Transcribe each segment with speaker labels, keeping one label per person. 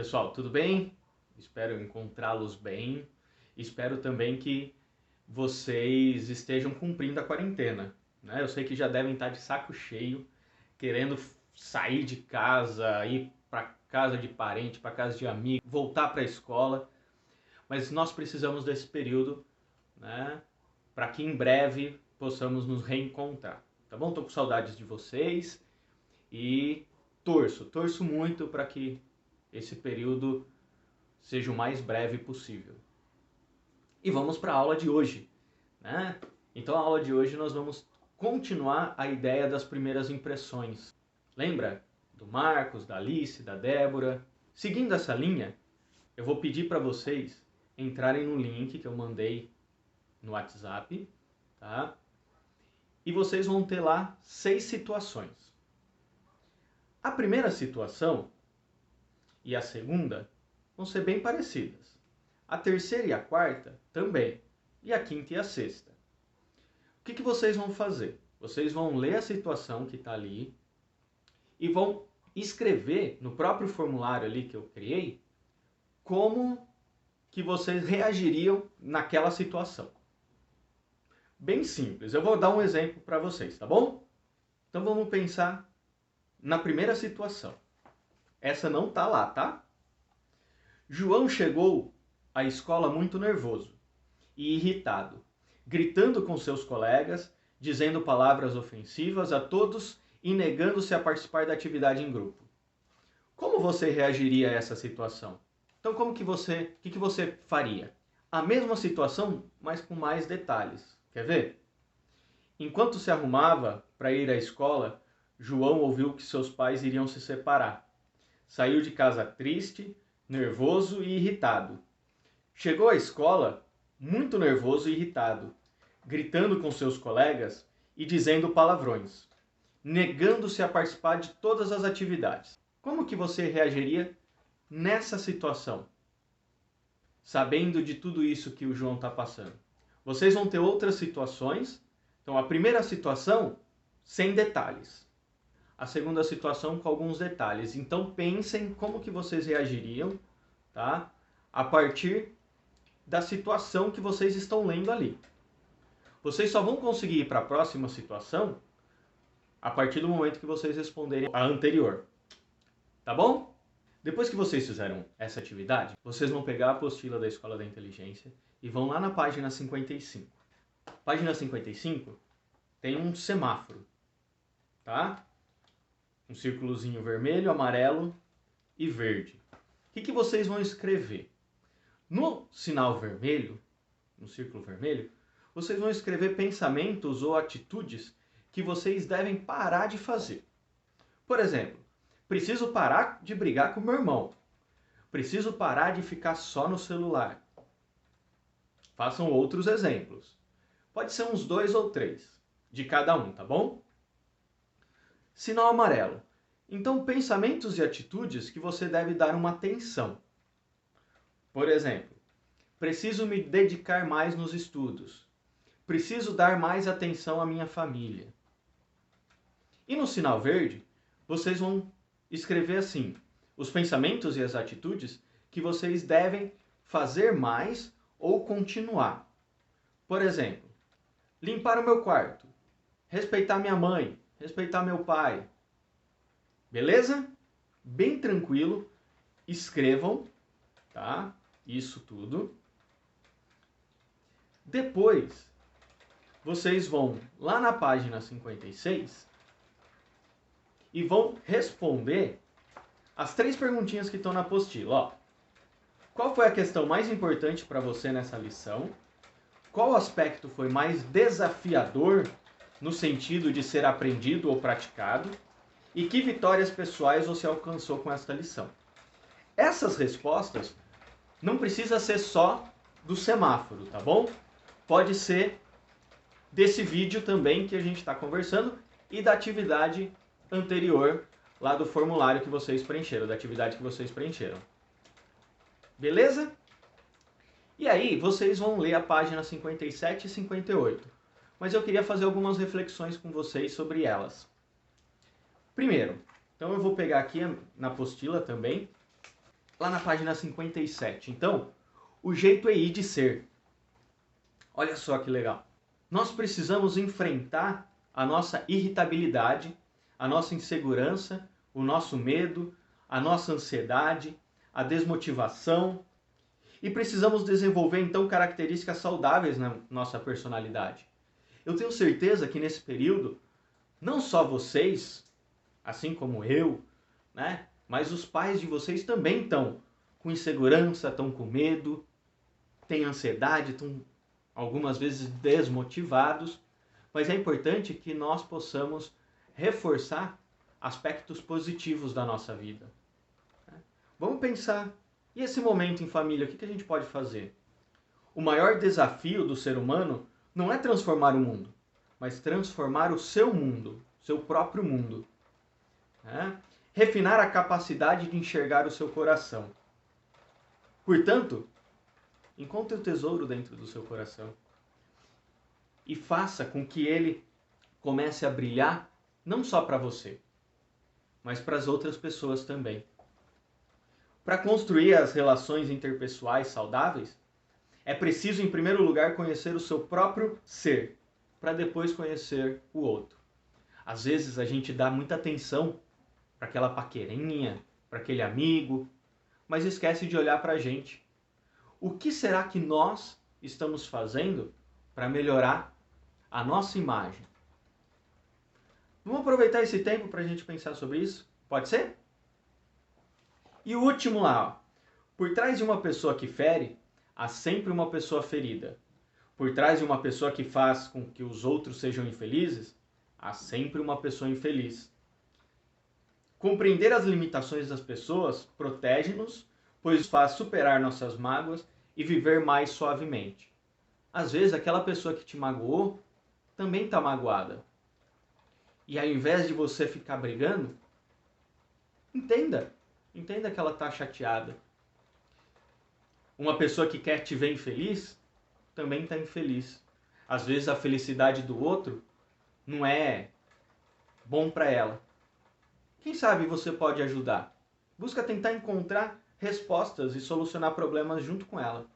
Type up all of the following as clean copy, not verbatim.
Speaker 1: pessoal, tudo bem? Espero encontrá-los bem. Espero também que vocês estejam cumprindo a quarentena, né? Eu sei que já devem estar de saco cheio, querendo sair de casa, ir para casa de parente, para casa de amigo, voltar para a escola, mas nós precisamos desse período, né? Para que em breve possamos nos reencontrar, tá bom? Tô com saudades de vocês e torço muito para que esse período seja o mais breve possível. E vamos para a aula de hoje, né? Então, a aula de hoje nós vamos continuar a ideia das primeiras impressões. Lembra do Marcos, da Alice, da Débora? Seguindo essa linha, eu vou pedir para vocês entrarem no link que eu mandei no WhatsApp, tá? E vocês vão ter lá 6 situações. A primeira situação e a segunda vão ser bem parecidas. A terceira e a quarta também. E a quinta e a sexta. O que vocês vão fazer? Vocês vão ler a situação que está ali e vão escrever no próprio formulário ali que eu criei como que vocês reagiriam naquela situação. Bem simples. Eu vou dar um exemplo para vocês, tá bom? Então vamos pensar na primeira situação. Essa não tá lá, tá? João chegou à escola muito nervoso e irritado, gritando com seus colegas, dizendo palavras ofensivas a todos e negando-se a participar da atividade em grupo. Como você reagiria a essa situação? Então, o que você faria? A mesma situação, mas com mais detalhes. Quer ver? Enquanto se arrumava para ir à escola, João ouviu que seus pais iriam se separar. Saiu de casa triste, nervoso e irritado. Chegou à escola muito nervoso e irritado, gritando com seus colegas e dizendo palavrões, negando-se a participar de todas as atividades. Como que você reagiria nessa situação, sabendo de tudo isso que o João está passando? Vocês vão ter outras situações. Então, a primeira situação, sem detalhes. A segunda situação com alguns detalhes. Então pensem como que vocês reagiriam, tá? A partir da situação que vocês estão lendo ali. Vocês só vão conseguir ir para a próxima situação a partir do momento que vocês responderem a anterior. Tá bom? Depois que vocês fizeram essa atividade, vocês vão pegar a apostila da Escola da Inteligência e vão lá na página 55. Página 55 tem um semáforo, tá? Um círculozinho vermelho, amarelo e verde. O que vocês vão escrever? No sinal vermelho, no círculo vermelho, vocês vão escrever pensamentos ou atitudes que vocês devem parar de fazer. Por exemplo, preciso parar de brigar com meu irmão. Preciso parar de ficar só no celular. Façam outros exemplos. Pode ser uns 2 ou 3 de cada um, tá bom? Sinal amarelo. Então, pensamentos e atitudes que você deve dar uma atenção. Por exemplo, preciso me dedicar mais nos estudos. Preciso dar mais atenção à minha família. E no sinal verde, vocês vão escrever assim, os pensamentos e as atitudes que vocês devem fazer mais ou continuar. Por exemplo, limpar o meu quarto, respeitar minha mãe, respeitar meu pai. Beleza? Bem tranquilo, escrevam, tá? Isso tudo. Depois, vocês vão lá na página 56 e vão responder as 3 perguntinhas que estão na apostila. Ó, qual foi a questão mais importante para você nessa lição? Qual aspecto foi mais desafiador no sentido de ser aprendido ou praticado? E que vitórias pessoais você alcançou com esta lição? Essas respostas não precisa ser só do semáforo, tá bom? Pode ser desse vídeo também que a gente está conversando e da atividade anterior lá do formulário que vocês preencheram, da atividade que vocês preencheram. Beleza? E aí vocês vão ler a página 57 e 58. Mas eu queria fazer algumas reflexões com vocês sobre elas. Primeiro, então eu vou pegar aqui na apostila também lá na página 57. Então, o jeito é ir de ser. Olha só que legal. Nós precisamos enfrentar a nossa irritabilidade, a nossa insegurança, o nosso medo, a nossa ansiedade, a desmotivação. E precisamos desenvolver, então, características saudáveis na nossa personalidade. Eu tenho certeza que nesse período, não só vocês, assim como eu, né, mas os pais de vocês também estão com insegurança, estão com medo, têm ansiedade, estão algumas vezes desmotivados. Mas é importante que nós possamos reforçar aspectos positivos da nossa vida. Vamos pensar, e esse momento em família, o que a gente pode fazer? O maior desafio do ser humano não é transformar o mundo, mas transformar o seu mundo, seu próprio mundo. Refinar a capacidade de enxergar o seu coração. Portanto, encontre o tesouro dentro do seu coração e faça com que ele comece a brilhar não só para você, mas para as outras pessoas também. Para construir as relações interpessoais saudáveis, é preciso, em primeiro lugar, conhecer o seu próprio ser, para depois conhecer o outro. Às vezes a gente dá muita atenção para aquela paquerinha, para aquele amigo, mas esquece de olhar para a gente. O que será que nós estamos fazendo para melhorar a nossa imagem? Vamos aproveitar esse tempo para a gente pensar sobre isso? Pode ser? E o último lá, ó. Por trás de uma pessoa que fere, há sempre uma pessoa ferida. Por trás de uma pessoa que faz com que os outros sejam infelizes, há sempre uma pessoa infeliz. Compreender as limitações das pessoas protege-nos, pois faz superar nossas mágoas e viver mais suavemente. Às vezes, aquela pessoa que te magoou também está magoada. E ao invés de você ficar brigando, entenda que ela está chateada. Uma pessoa que quer te ver infeliz também está infeliz. Às vezes a felicidade do outro não é bom para ela. Quem sabe você pode ajudar? Busca tentar encontrar respostas e solucionar problemas junto com ela.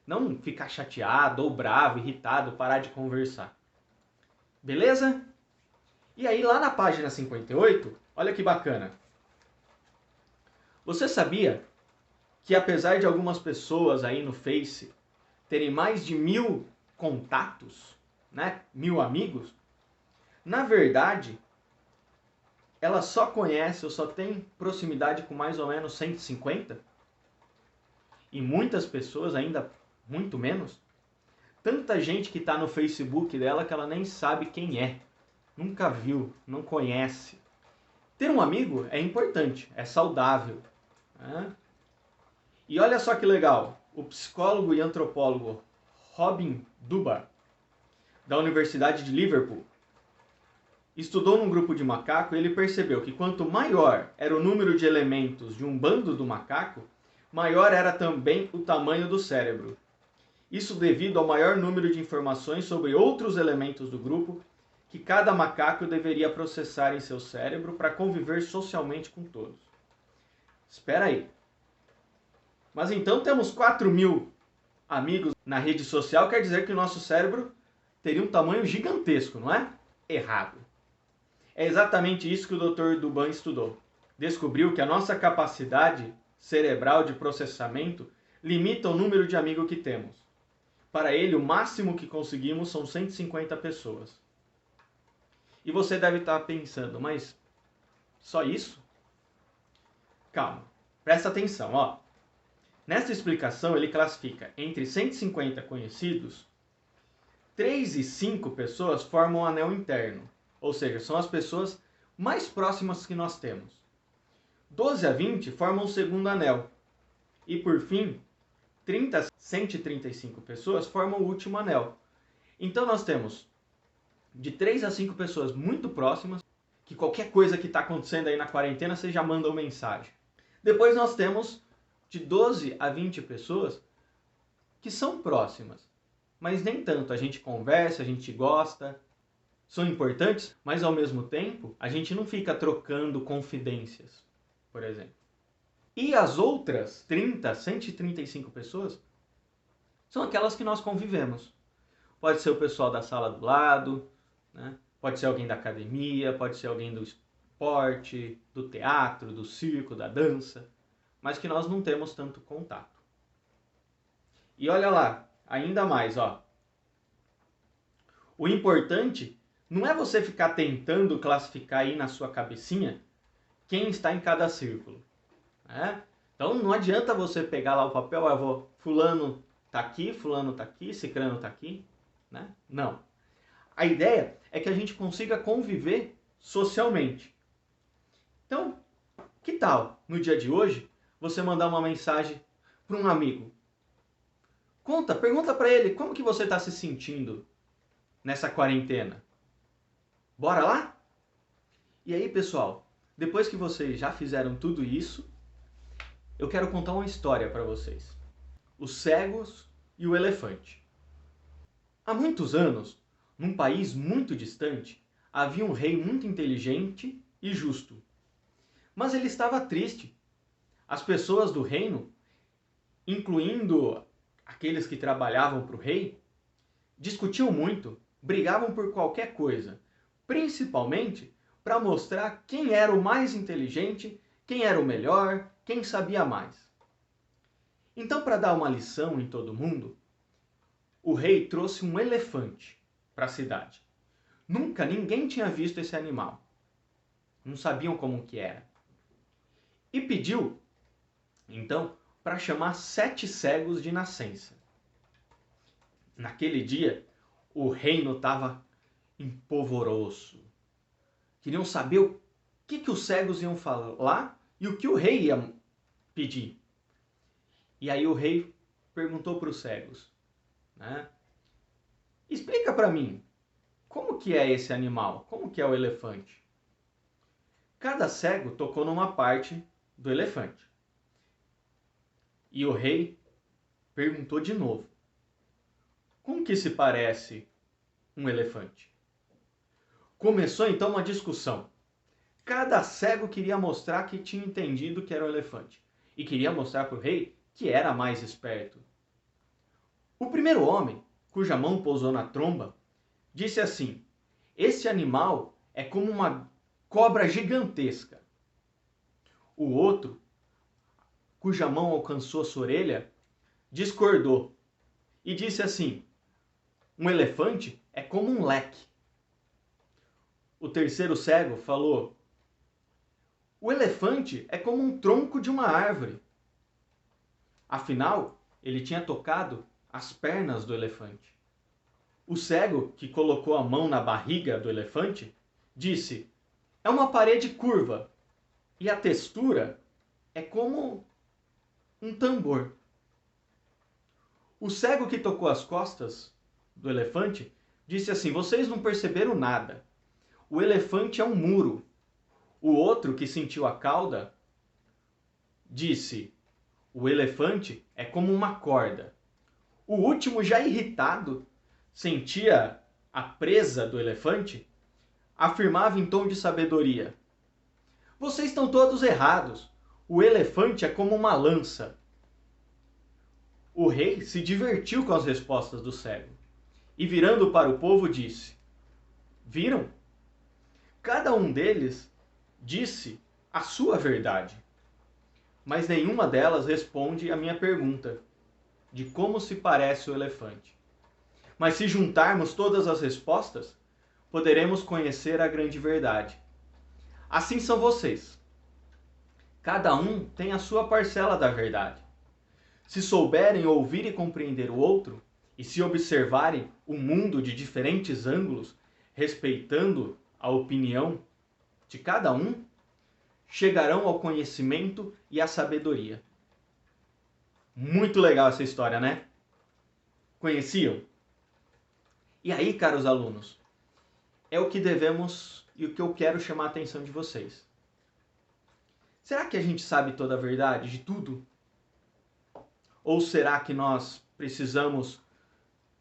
Speaker 1: Não ficar chateado ou bravo, irritado, parar de conversar. Beleza? E aí lá na página 58, olha que bacana. Você sabia que apesar de algumas pessoas aí no Face terem mais de 1000 contatos, né? 1000 amigos, na verdade, ela só conhece ou só tem proximidade com mais ou menos 150? E muitas pessoas ainda muito menos? Tanta gente que está no Facebook dela que ela nem sabe quem é. Nunca viu, não conhece. Ter um amigo é importante, é saudável. Né? E olha só que legal, o psicólogo e antropólogo Robin Dunbar, da Universidade de Liverpool, estudou num grupo de macaco e ele percebeu que quanto maior era o número de elementos de um bando do macaco, maior era também o tamanho do cérebro. Isso devido ao maior número de informações sobre outros elementos do grupo que cada macaco deveria processar em seu cérebro para conviver socialmente com todos. Espera aí. Mas então temos 4.000 amigos na rede social, quer dizer que o nosso cérebro teria um tamanho gigantesco, não é? Errado. É exatamente isso que o Dr. Dunbar estudou. Descobriu que a nossa capacidade cerebral de processamento limita o número de amigos que temos. Para ele, o máximo que conseguimos são 150 pessoas. E você deve estar pensando, mas só isso? Calma, presta atenção, ó. Nesta explicação, ele classifica entre 150 conhecidos, 3 e 5 pessoas formam um anel interno, ou seja, são as pessoas mais próximas que nós temos. 12 a 20 formam o segundo anel. E por fim, 30 a 135 pessoas formam o último anel. Então nós temos de 3 a 5 pessoas muito próximas, que qualquer coisa que está acontecendo aí na quarentena, você já manda uma mensagem. Depois nós temos de 12 a 20 pessoas que são próximas, mas nem tanto. A gente conversa, a gente gosta, são importantes, mas ao mesmo tempo a gente não fica trocando confidências, por exemplo. E as outras 135 pessoas são aquelas que nós convivemos. Pode ser o pessoal da sala do lado, né? Pode ser alguém da academia, pode ser alguém do esporte, do teatro, do circo, da dança, mas que nós não temos tanto contato. E olha lá, ainda mais, ó. O importante não é você ficar tentando classificar aí na sua cabecinha quem está em cada círculo, né? Então não adianta você pegar lá o papel, fulano tá aqui, cicrano tá aqui, né? Não. A ideia é que a gente consiga conviver socialmente. Então, que tal, no dia de hoje, você mandar uma mensagem para um amigo? Pergunta para ele como que você está se sentindo nessa quarentena. Bora lá? E aí, pessoal, depois que vocês já fizeram tudo isso, eu quero contar uma história para vocês. Os cegos e o elefante. Há muitos anos, num país muito distante, havia um rei muito inteligente e justo. Mas ele estava triste. As pessoas do reino, incluindo aqueles que trabalhavam para o rei, discutiam muito, brigavam por qualquer coisa, principalmente para mostrar quem era o mais inteligente, quem era o melhor, quem sabia mais. Então, para dar uma lição em todo mundo, o rei trouxe um elefante para a cidade. Nunca ninguém tinha visto esse animal. Não sabiam como que era. E pediu, então, para chamar 7 cegos de nascença. Naquele dia, o reino estava empolvoroso. Queriam saber o que os cegos iam falar e o que o rei ia pedir. E aí o rei perguntou para os cegos, né? Explica para mim, como que é esse animal? Como que é o elefante? Cada cego tocou numa parte do elefante. E o rei perguntou de novo, como que se parece um elefante? Começou então uma discussão. Cada cego queria mostrar que tinha entendido que era um elefante. E queria mostrar para o rei que era mais esperto. O primeiro homem, cuja mão pousou na tromba, disse assim: esse animal é como uma cobra gigantesca. O outro, cuja mão alcançou sua orelha, discordou e disse assim: um elefante é como um leque. O terceiro cego falou: o elefante é como um tronco de uma árvore. Afinal, ele tinha tocado as pernas do elefante. O cego, que colocou a mão na barriga do elefante, disse: é uma parede curva e a textura é como um tambor. O cego que tocou as costas do elefante disse assim: vocês não perceberam nada. O elefante é um muro. O outro, que sentiu a cauda, disse: o elefante é como uma corda. O último, já irritado, sentia a presa do elefante, afirmava em tom de sabedoria: vocês estão todos errados. O elefante é como uma lança. O rei se divertiu com as respostas do cego e, virando para o povo, disse: viram? Cada um deles disse a sua verdade, mas nenhuma delas responde à minha pergunta de como se parece o elefante. Mas se juntarmos todas as respostas, poderemos conhecer a grande verdade. Assim são vocês. Cada um tem a sua parcela da verdade. Se souberem ouvir e compreender o outro, e se observarem o mundo de diferentes ângulos, respeitando a opinião de cada um, chegarão ao conhecimento e à sabedoria. Muito legal essa história, né? Conheciam? E aí, caros alunos, é o que devemos e o que eu quero chamar a atenção de vocês. Será que a gente sabe toda a verdade de tudo? Ou será que nós precisamos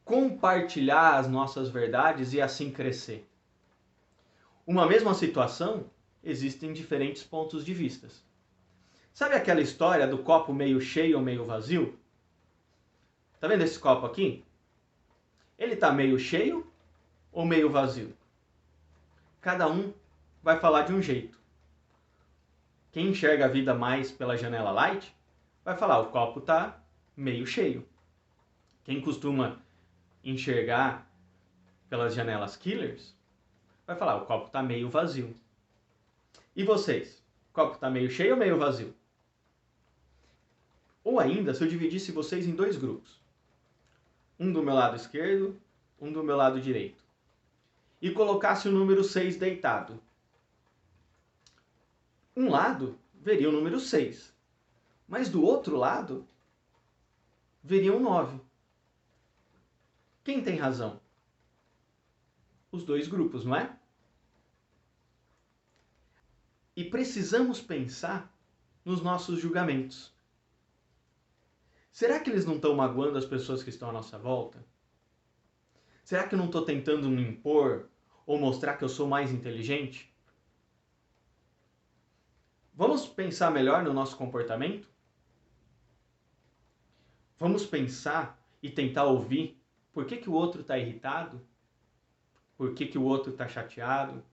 Speaker 1: compartilhar as nossas verdades e assim crescer? Uma mesma situação existem diferentes pontos de vista. Sabe aquela história do copo meio cheio ou meio vazio? Tá vendo esse copo aqui? Ele tá meio cheio ou meio vazio? Cada um vai falar de um jeito. Quem enxerga a vida mais pela janela light vai falar o copo tá meio cheio. Quem costuma enxergar pelas janelas killers vai falar o copo tá meio vazio. E vocês? O copo tá meio cheio ou meio vazio? Ou ainda, se eu dividisse vocês em dois grupos. Um do meu lado esquerdo, um do meu lado direito. E colocasse o número 6 deitado. Um lado veria o número 6. Mas do outro lado, veria um 9. Quem tem razão? Os dois grupos, não é? E precisamos pensar nos nossos julgamentos. Será que eles não estão magoando as pessoas que estão à nossa volta? Será que eu não estou tentando me impor ou mostrar que eu sou mais inteligente? Vamos pensar melhor no nosso comportamento? Vamos pensar e tentar ouvir por que o outro está irritado? Por que o outro está chateado?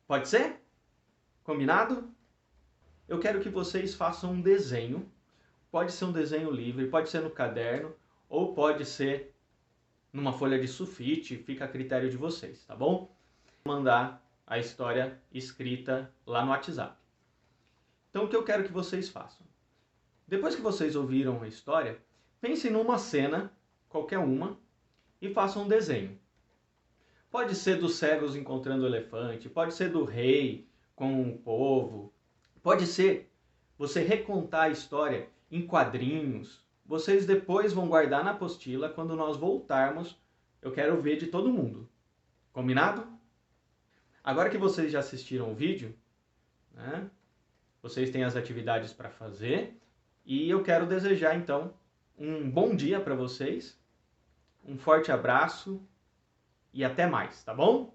Speaker 1: Pode ser? Combinado? Eu quero que vocês façam um desenho. Pode ser um desenho livre, pode ser no caderno ou pode ser numa folha de sulfite, fica a critério de vocês, tá bom? Vou mandar a história escrita lá no WhatsApp. Então o que eu quero que vocês façam? Depois que vocês ouviram a história, pensem numa cena, qualquer uma, e façam um desenho. Pode ser dos cegos encontrando o elefante, pode ser do rei com o povo, pode ser você recontar a história em quadrinhos. Vocês depois vão guardar na apostila, quando nós voltarmos, eu quero ver de todo mundo. Combinado? Agora que vocês já assistiram o vídeo, né, vocês têm as atividades para fazer e eu quero desejar então um bom dia para vocês, um forte abraço e até mais, tá bom?